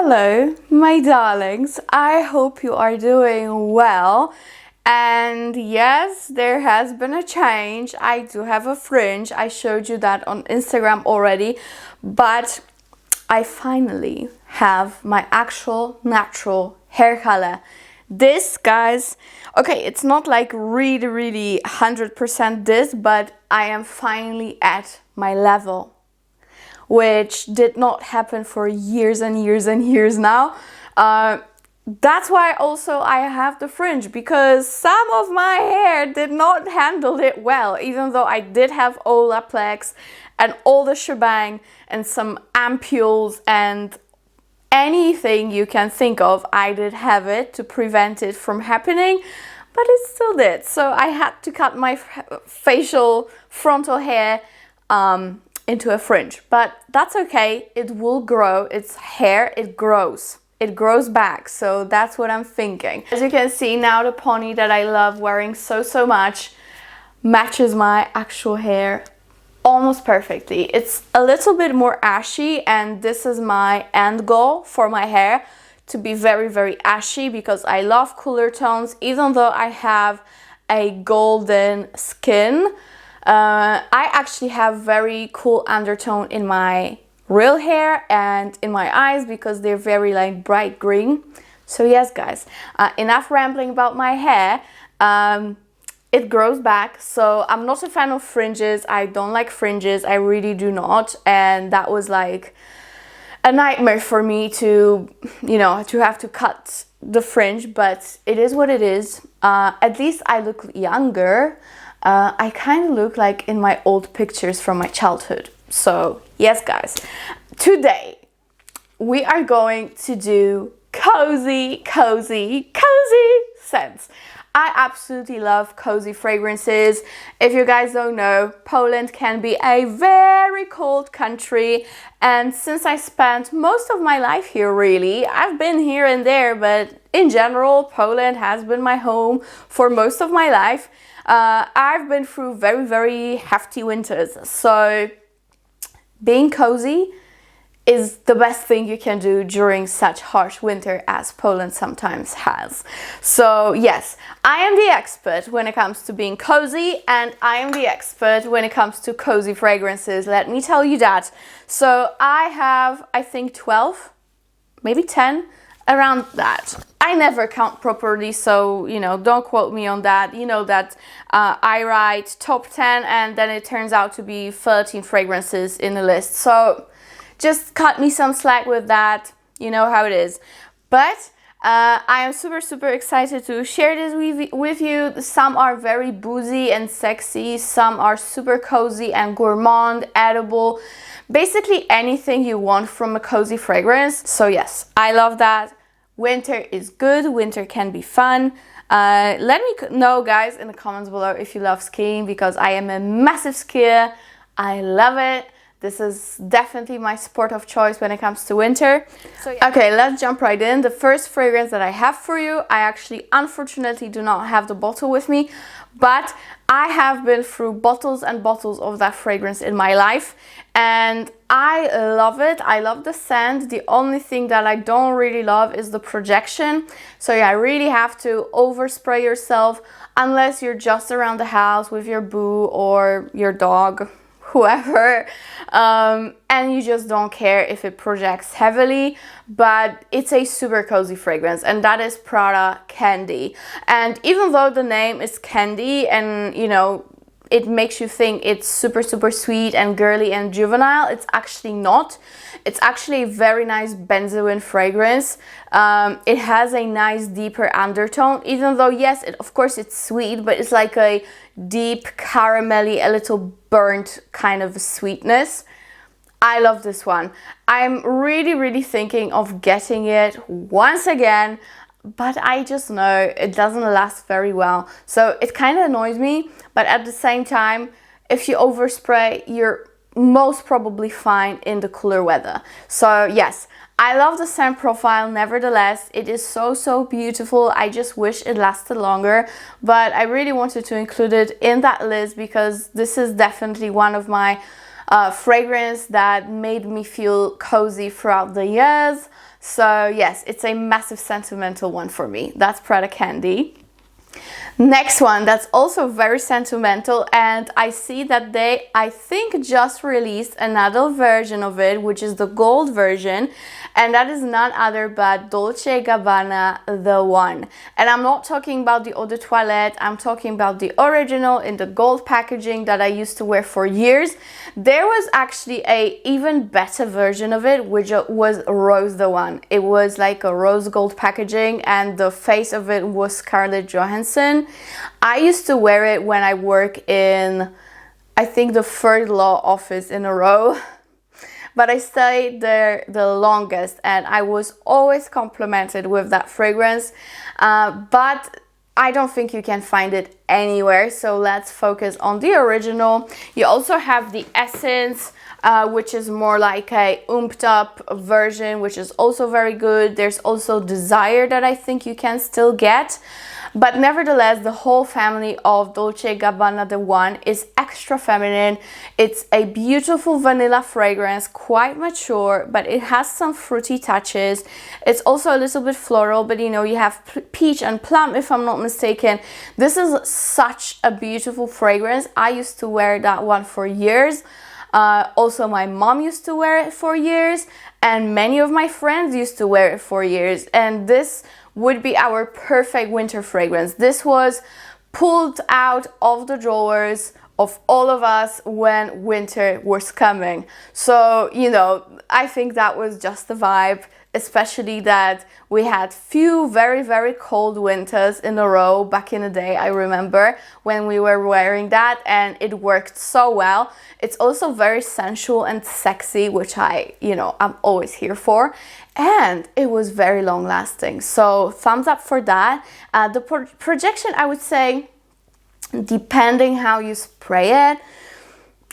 Hello, my darlings. I hope you are doing well. And yes, there has been a change. I do have a fringe. I showed you that on Instagram already. But I finally have my actual natural hair color. This, guys, okay, it's not like really 100% this, but I am finally at my level, which did not happen for years and years now. That's why also I have the fringe, because some of my hair did not handle it well, even though I did have Olaplex and all the shebang and some ampules and anything you can think of. I did have it to prevent it from happening, but it still did. So I had to cut my facial frontal hair into a fringe, but that's okay. It will grow. It's hair, it grows. It grows back, so that's what I'm thinking. As you can see now, the pony that I love wearing so much matches my actual hair almost perfectly. It's a little bit more ashy, and this is my end goal for my hair, to be very ashy, because I love cooler tones. Even though I have a golden skin, I actually have very cool undertone in my real hair and in my eyes, because they're very like bright green. So yes, guys, enough rambling about my hair. It grows back, so I'm not a fan of fringes. I don't like fringes, I really do not, and that was like a nightmare for me to, you know, to have to cut the fringe, but it is what it is. At least I look younger. I kind of look like in my old pictures from my childhood. So yes, guys, today we are going to do cozy scents. I absolutely love cozy fragrances. If you guys don't know, Poland can be a very cold country, and since I spent most of my life here, really, I've been here and there, but in general, Poland has been my home for most of my life. I've been through very hefty winters, so being cozy is the best thing you can do during such harsh winter as Poland sometimes has. So yes, I am the expert when it comes to being cozy, and I am the expert when it comes to cozy fragrances, let me tell you that. So I have, I think, 12, maybe 10, around that. I never count properly, so, you know, don't quote me on that. You know that I write top 10 and then it turns out to be 13 fragrances in the list. So just cut me some slack with that, you know how it is. But I am super excited to share this with you. Some are very boozy and sexy, some are super cozy and gourmand, edible, basically anything you want from a cozy fragrance. So yes, I love that. Winter is good, winter can be fun. Let me know, guys, in the comments below if you love skiing, because I am a massive skier. I love it. This is definitely my sport of choice when it comes to winter. So yeah. Okay, let's jump right in. The first fragrance that I have for you, I actually unfortunately do not have the bottle with me, but I have been through bottles and bottles of that fragrance in my life, and I love it. I love the scent. The only thing that I don't really love is the projection. So yeah, I really have to overspray yourself unless you're just around the house with your boo or your dog, whoever, and you just don't care if it projects heavily. But it's a super cozy fragrance, and that is Prada Candy. And even though the name is Candy, and you know, it makes you think it's super sweet and girly and juvenile, it's actually not. It's actually a very nice benzoin fragrance. It has a nice deeper undertone, even though yes, of course it's sweet, but it's like a deep caramelly, a little burnt kind of sweetness. I love this one. I'm really thinking of getting it once again, but I just know it doesn't last very well. So it kind of annoys me, but at the same time, if you overspray, you're most probably fine in the cooler weather. So yes, I love the scent profile. Nevertheless, it is so beautiful. I just wish it lasted longer, but I really wanted to include it in that list because this is definitely one of my fragrance that made me feel cozy throughout the years. So yes, it's a massive sentimental one for me. That's Prada Candy. Next one that's also very sentimental, and I see that they, I think, just released another version of it, which is the gold version, and that is none other but Dolce Gabbana The One. And I'm not talking about the eau de toilette, I'm talking about the original in the gold packaging that I used to wear for years. There was actually a even better version of it, which was Rose The One. It was like a rose gold packaging, and the face of it was Scarlett Johansson. I used to wear it when I work in, I think, the third law office in a row, but I stayed there the longest, and I was always complimented with that fragrance, but I don't think you can find it anywhere, so let's focus on the original. You also have the Essence, which is more like a oomped up version, which is also very good. There's also Desire that I think you can still get. But nevertheless, the whole family of Dolce Gabbana The One is extra feminine. It's a beautiful vanilla fragrance, quite mature, but it has some fruity touches. It's also a little bit floral, but you know, you have peach and plum, if I'm not mistaken. This is such a beautiful fragrance. I used to wear that one for years. Also, my mom used to wear it for years, and many of my friends used to wear it for years. And this would be our perfect winter fragrance. This was pulled out of the drawers of all of us when winter was coming. So, you know, I think that was just the vibe, especially that we had few very, very cold winters in a row back in the day. I remember when we were wearing that, and it worked so well. It's also very sensual and sexy, which I'm always here for. And it was very long lasting. So thumbs up for that. The projection, I would say, depending how you spray it,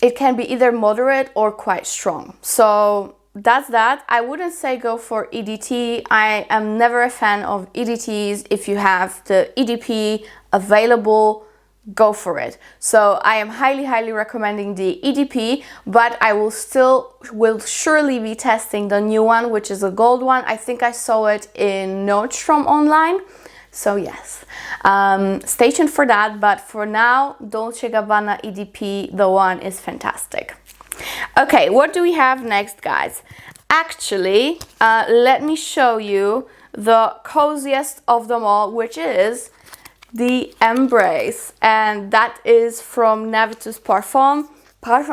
it can be either moderate or quite strong. So that's that. I wouldn't say go for EDT. I am never a fan of EDTs. If you have the EDP available, go for it. So I am highly recommending the EDP, but I will surely be testing the new one, which is a gold one. I think I saw it in Nordstrom online. So yes, stay tuned for that. But for now, Dolce Gabbana EDP The One is fantastic. Okay, what do we have next, guys? Actually, let me show you the coziest of them all, which is the Embrace, and that is from Navitus Parfum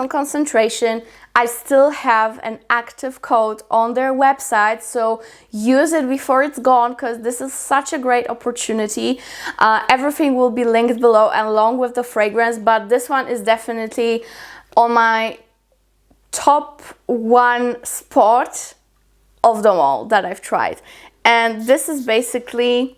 Concentration. I still have an active code on their website, so use it before it's gone, because this is such a great opportunity. Everything will be linked below along with the fragrance, but this one is definitely on my top one spot of them all that I've tried. And this is basically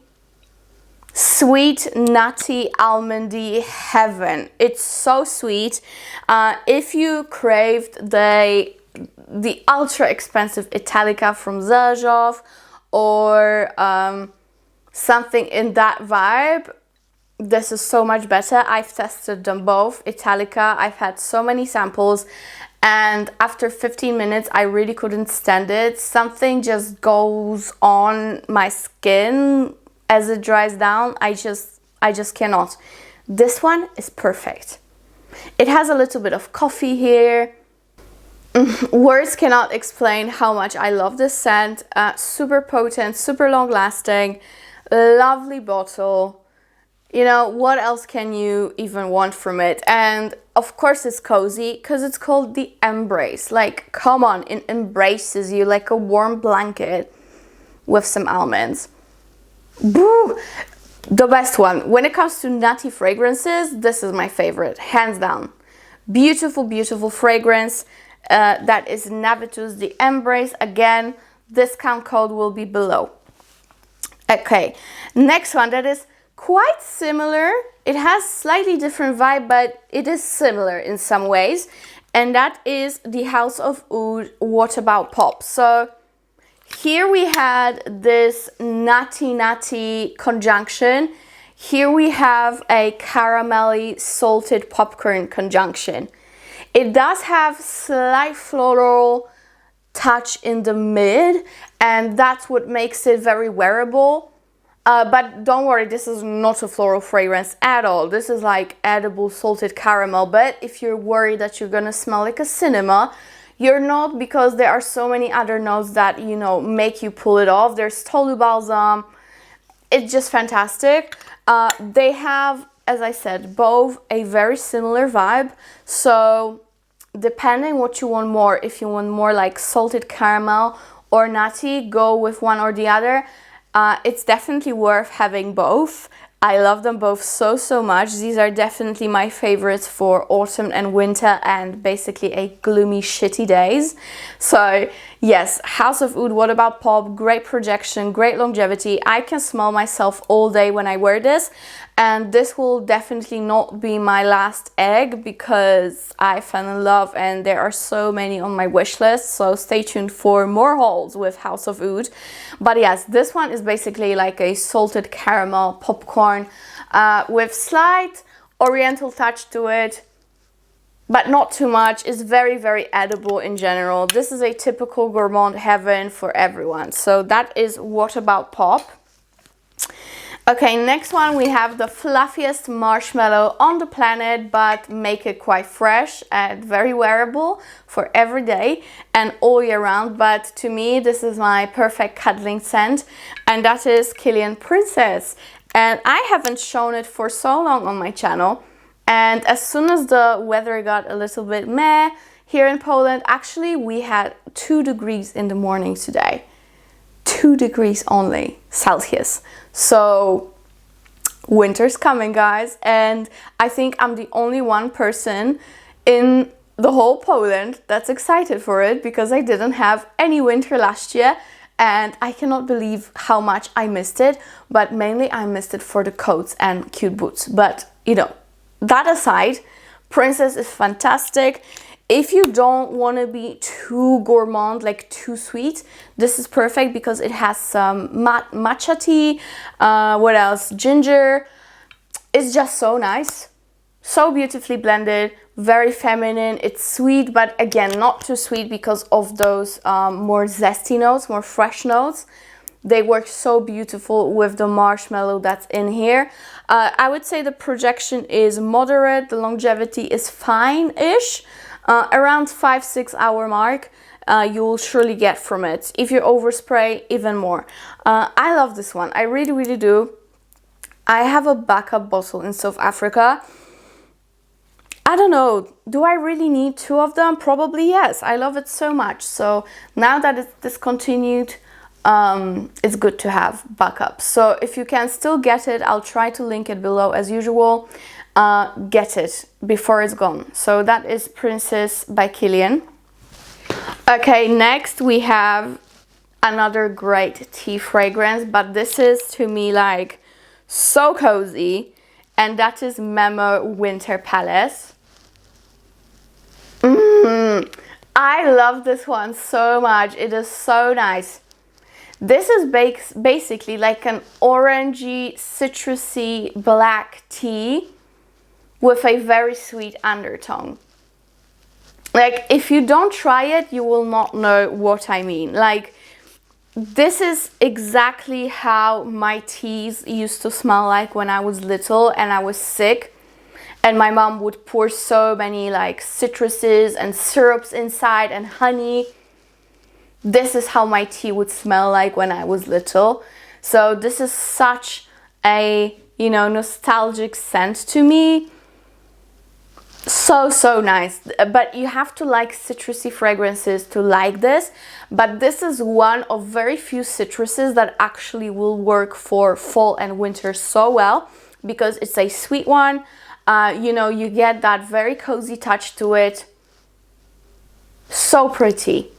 sweet, nutty, almondy heaven. It's so sweet. If you craved the ultra expensive Italica from Zelzhov, or something in that vibe, this is so much better. I've tested them both. Italica, I've had so many samples, and after 15 minutes I really couldn't stand it. Something just goes on my skin as it dries down. I just cannot. This one is perfect. It has a little bit of coffee here. Words cannot explain how much I love this scent. Super potent, super long lasting, lovely bottle. You know, what else can you even want from it? And of course it's cozy, because it's called the Embrace. Like, come on, it embraces you like a warm blanket with some almonds. Boo! The best one. When it comes to nutty fragrances, this is my favorite, hands down. Beautiful, beautiful fragrance. That is Navitus, the Embrace. Again, discount code will be below. Okay, next one that is quite similar. It has slightly different vibe, but it is similar in some ways. And that is the House of Oud What About Pop. So here we had this nutty conjunction. Here we have a caramelly salted popcorn conjunction. It does have slight floral touch in the mid, and that's what makes it very wearable. But don't worry, this is not a floral fragrance at all. This is like edible salted caramel. But if you're worried that you're gonna smell like a cinema, you're not, because there are so many other notes that, you know, make you pull it off. There's Tolu Balsam. It's just fantastic. They have, as I said, both a very similar vibe. So depending what you want more, if you want more like salted caramel or nutty, go with one or the other. It's definitely worth having both. I love them both so much. These are definitely my favorites for autumn and winter and basically a gloomy, shitty days. So yes, House of Oud, What About Pop, great projection, great longevity. I can smell myself all day when I wear this. And this will definitely not be my last egg, because I fell in love and there are so many on my wish list. So stay tuned for more hauls with House of Oud. But yes, this one is basically like a salted caramel popcorn with slight oriental touch to it, but not too much. It's very edible in general. This is a typical gourmand heaven for everyone. So that is What About Pop. Okay, next one, we have the fluffiest marshmallow on the planet, but make it quite fresh and very wearable for every day and all year round. But to me, this is my perfect cuddling scent, and that is Kilian Princess. And I haven't shown it for so long on my channel. And as soon as the weather got a little bit meh here in Poland, actually we had 2 degrees in the morning today. 2 degrees only Celsius. So winter's coming, guys, and I think I'm the only one person in the whole Poland that's excited for it, because I didn't have any winter last year and I cannot believe how much I missed it. But mainly I missed it for the coats and cute boots. But you know, that aside, Princess is fantastic. If you don't want to be too gourmand, like too sweet, this is perfect, because it has some matcha tea, what else, ginger. It's just so nice, so beautifully blended, very feminine. It's sweet, but again, not too sweet because of those more zesty notes, more fresh notes. They work so beautiful with the marshmallow that's in here. I would say the projection is moderate, the longevity is fine-ish. Around 5-6 hour mark, you will surely get from it. If you overspray, even more. I love this one. I really do. I have a backup bottle in South Africa. I don't know, do I really need 2 of them? Probably yes. I love it so much. So now that it's discontinued, it's good to have backup. So if you can still get it, I'll try to link it below as usual. Get it before it's gone. So that is Princess by Kilian. Okay, next we have another great tea fragrance, but this is to me like so cozy, and that is Memo Winter Palace. I love this one so much. It is so nice. This is basically like an orangey, citrusy black tea with a very sweet undertone. Like, if you don't try it, you will not know what I mean. Like, this is exactly how my teas used to smell like when I was little and I was sick. And my mom would pour so many like citruses and syrups inside and honey. This is how my tea would smell like when I was little. So this is such a, you know, nostalgic scent to me. So nice. But you have to like citrusy fragrances to like this. But this is one of very few citruses that actually will work for fall and winter so well, because it's a sweet one. You know, you get that very cozy touch to it. So pretty.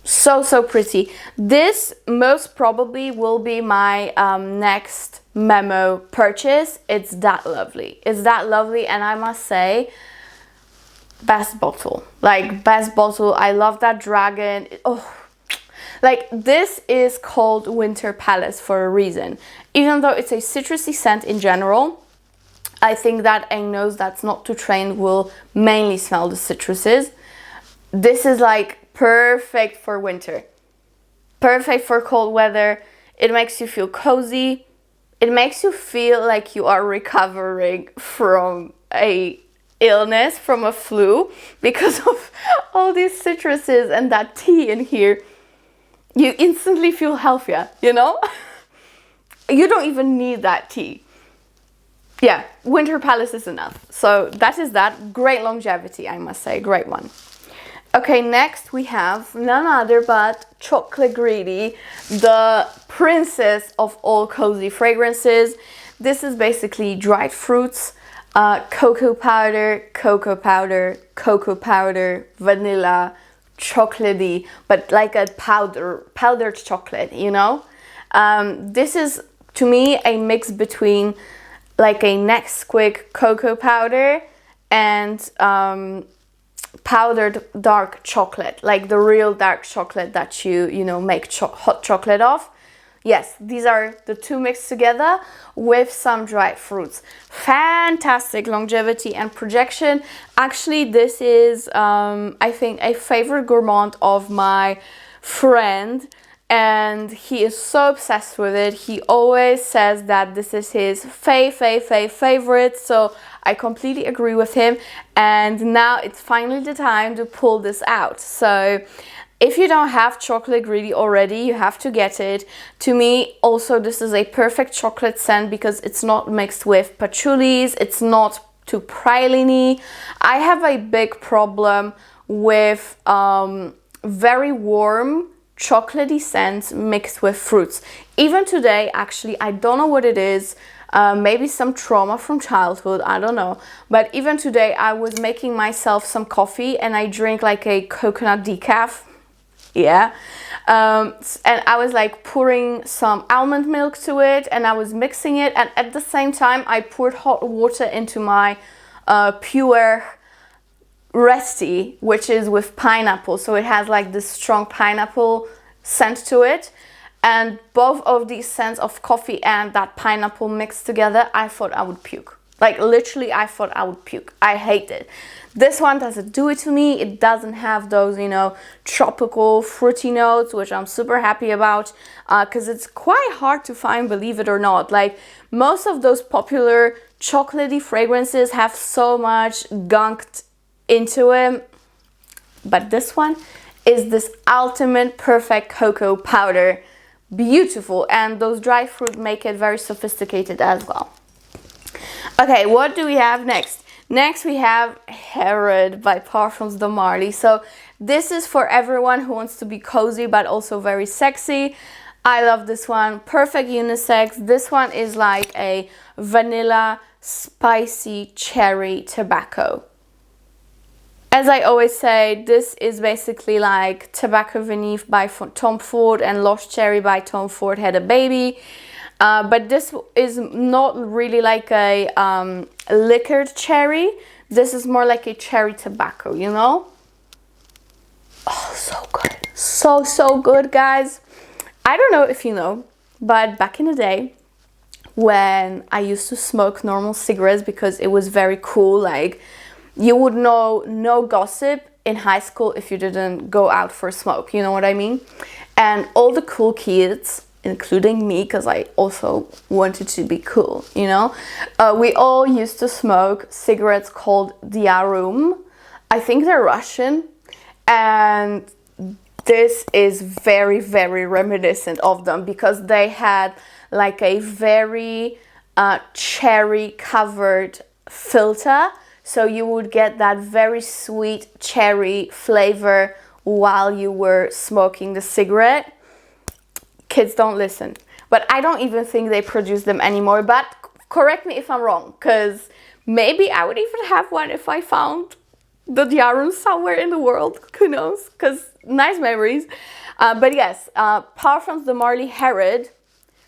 So pretty. This most probably will be my next Memo purchase. It's that lovely. It's that lovely, and I must say, best bottle. Like, best bottle. I love that dragon. Oh, like, this is called Winter Palace for a reason. Even though it's a citrusy scent in general, I think that a nose that's not too trained will mainly smell the citruses. This is like perfect for winter. Perfect for cold weather. It makes you feel cozy. It makes you feel like you are recovering from a illness, from a flu, because of all these citruses and that tea in here. You instantly feel healthier, you know? You don't even need that tea. Yeah, Winter Palace is enough. So that is that. Great longevity, I must say. Great one. Okay, next we have none other but Chocolate Greedy, the princess of all cozy fragrances. This is basically dried fruits, cocoa powder, vanilla, chocolatey, but like a powdered chocolate, you know? This is, to me, a mix between like a Nesquik cocoa powder and powdered dark chocolate, like the real dark chocolate that you know, make hot chocolate of. Yes, these are the two mixed together with some dried fruits. Fantastic longevity and projection. Actually, this is, I think, a favorite gourmand of my friend, and he is so obsessed with it. He always says that this is his favorite, so I completely agree with him. And now it's finally the time to pull this out. So if you don't have Chocolate Greedy already, you have to get it. To me, also, this is a perfect chocolate scent because it's not mixed with patchouli, it's not too praline-y. I have a big problem with very warm, chocolatey scents mixed with fruits. Even today, actually, I don't know what it is. Maybe some trauma from childhood, I don't know. But even today, I was making myself some coffee and I drink like a coconut decaf. Yeah, and I was like pouring some almond milk to it and I was mixing it, and at the same time I poured hot water into my pure Resti, which is with pineapple, so it has like this strong pineapple scent to it, and both of these scents of coffee and that pineapple mixed together, I thought I would puke. Like literally, I thought I would puke. I hate it. This one doesn't do it to me. It doesn't have those, you know, tropical fruity notes, which I'm super happy about, because it's quite hard to find, believe it or not. Like most of those popular chocolatey fragrances have so much gunked into it, but this one is this ultimate perfect cocoa powder. Beautiful, and those dried fruit make it very sophisticated as well. Okay, what do we have next? Next we have Herrod by Parfums de Marly. So this is for everyone who wants to be cozy but also very sexy. I love this one. Perfect unisex. This one is like a vanilla spicy cherry tobacco. As I always say, this is basically like Tobacco Vanille by Tom Ford and Lost Cherry by Tom Ford had a baby. But this is not really like a liquored cherry. This is more like a cherry tobacco, you know? Oh, so good. So good, guys. I don't know if you know, but back in the day, when I used to smoke normal cigarettes because it was very cool, like you would know no gossip in high school if you didn't go out for a smoke, you know what I mean? And all the cool kids, including me, because I also wanted to be cool, you know, we all used to smoke cigarettes called Diarum. I think they're Russian, and this is very reminiscent of them because they had like a very cherry covered filter, so you would get that very sweet cherry flavor while you were smoking the cigarette. Kids, don't listen. But I don't even think they produce them anymore. But correct me if I'm wrong, because maybe I would even have one if I found the Diarum somewhere in the world. Who knows? Because nice memories. But yes, Parfums de Marly Herrod.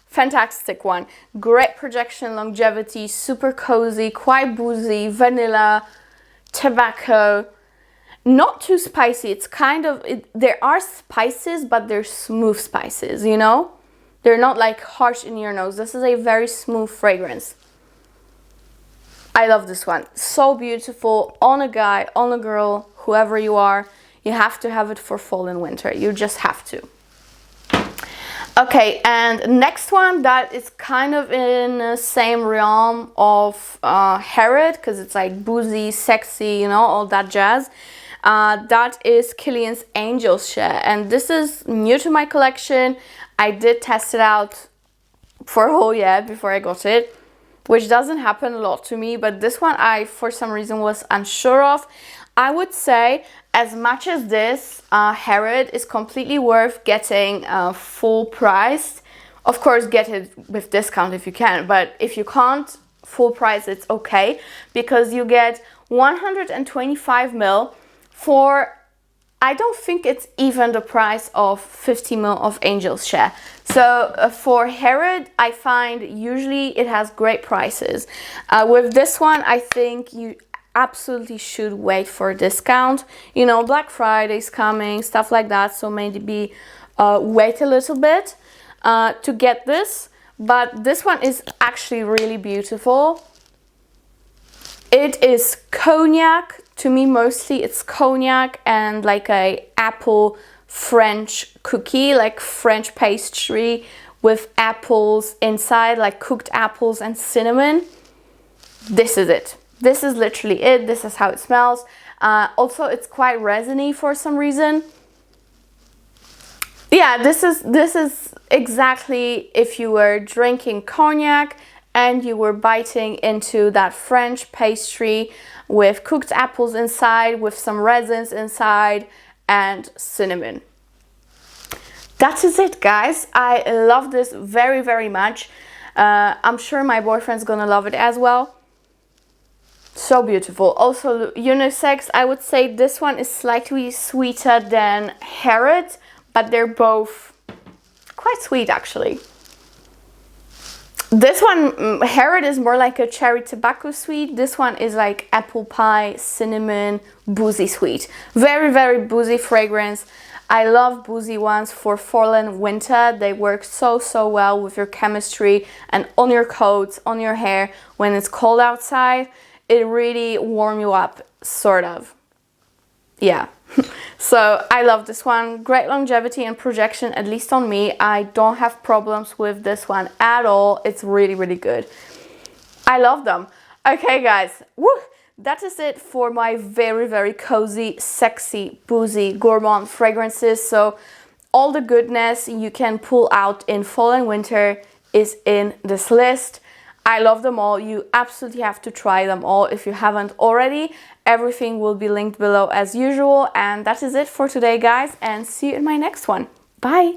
Fantastic one. Great projection, longevity, super cozy, quite boozy, vanilla, tobacco. Not too spicy. It's kind of, there are spices, but they're smooth spices, you know? They're not like harsh in your nose. This is a very smooth fragrance. I love this one. So beautiful on a guy, on a girl, whoever you are. You have to have it for fall and winter. You just have to. Okay, and next one that is kind of in the same realm of Herrod, because it's like boozy, sexy, you know, all that jazz. That is Kilian's Angel's Share, and this is new to my collection. I did test it out for a whole year before I got it, which doesn't happen a lot to me, but this one I, for some reason, was unsure of. I would say, as much as this Herrod is completely worth getting full priced. Of course, get it with discount if you can, but if you can't, full price, it's okay, because you get 125 ml for, I don't think it's even the price of 50 ml of Angel's Share. So for Herrod, I find usually it has great prices. With this one, I think you absolutely should wait for a discount. You know, Black Friday's coming, stuff like that, so maybe wait a little bit to get this. But this one is actually really beautiful. It is cognac. To me, mostly it's cognac and like a apple French cookie, like French pastry with apples inside, like cooked apples and cinnamon. This is it. This is literally it. This is how it smells. Also, it's quite resiny for some reason. Yeah, this is exactly if you were drinking cognac and you were biting into that French pastry with cooked apples inside, with some resins inside, and cinnamon. That is it, guys. I love this very, very much. I'm sure my boyfriend's gonna love it as well. So beautiful. Also unisex. I would say this one is slightly sweeter than Herrod, but they're both quite sweet actually. This one, Herrod, is more like a cherry tobacco sweet. This one is like apple pie, cinnamon, boozy sweet. Very, very boozy fragrance. I love boozy ones for fall and winter. They work so, so well with your chemistry and on your coats, on your hair. When it's cold outside, it really warms you up, sort of. Yeah. So I love this one. Great longevity and projection, at least on me. I don't have problems with this one at all. It's really, really good. I love them. Okay, guys. Woo! That is it for my very, very cozy, sexy, boozy, gourmand fragrances. So all the goodness you can pull out in fall and winter is in this list. I love them all. You absolutely have to try them all if you haven't already. Everything will be linked below as usual. And that is it for today, guys. And see you in my next one. Bye.